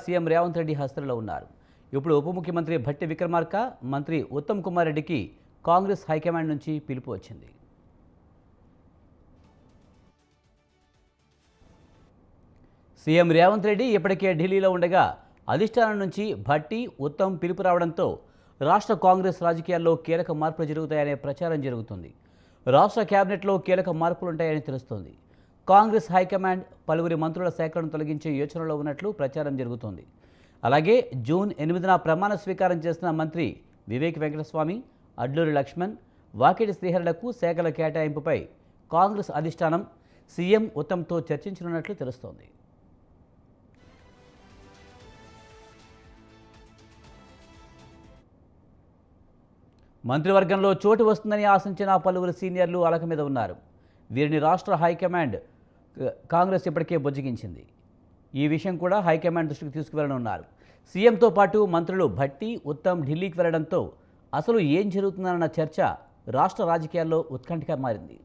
CM Revanth Reddy హస్తలో ఉన్నారు. ఇప్పుడు ఉప ముఖ్యమంత్రి భట్టి విక్రమార్క, మంత్రి ఉత్తమ్ కుమార్ రెడ్డికి కాంగ్రెస్ హైకమాండ్ నుంచి పిలుపు వచ్చింది. సీఎం రేవంత్ రెడ్డి ఇప్పటికే ఢిల్లీలో ఉండగా అధిష్టానం నుంచి భట్టి, ఉత్తమ్ పిలుపు రావడంతో రాష్ట్ర కాంగ్రెస్ రాజకీయాల్లో కీలక మార్పులు జరుగుతాయనే ప్రచారం జరుగుతుంది. రాష్ట్ర కేబినెట్లో కీలక మార్పులుంటాయని తెలుస్తోంది. కాంగ్రెస్ హైకమాండ్ పలువురి మంత్రుల శాఖలను తొలగించే యోచనలో ఉన్నట్లు ప్రచారం జరుగుతోంది. అలాగే జూన్ 8న ప్రమాణ స్వీకారం చేసిన మంత్రి వివేక్ వెంకటస్వామి, అడ్లూరి లక్ష్మణ్, వాకిటి శ్రీహరులకు శాఖల కేటాయింపుపై కాంగ్రెస్ అధిష్టానం సీఎం ఉత్తమ్తో చర్చించనున్నట్లు తెలుస్తోంది. మంత్రివర్గంలో చోటు వస్తుందని ఆశించిన పలువురు సీనియర్లు అలక మీద ఉన్నారు. వీరిని రాష్ట్ర హైకమాండ్ కాంగ్రెస్ ఇప్పటికే బుజ్జగించింది. ఈ విషయం కూడా హైకమాండ్ దృష్టికి తీసుకువెళ్లనున్నారు. సీఎంతో పాటు మంత్రులు భట్టి, ఉత్తమ్ ఢిల్లీకి వెళ్లడంతో అసలు ఏం జరుగుతుందన్న చర్చ రాష్ట్ర రాజకీయాల్లో ఉత్కంఠగా మారింది.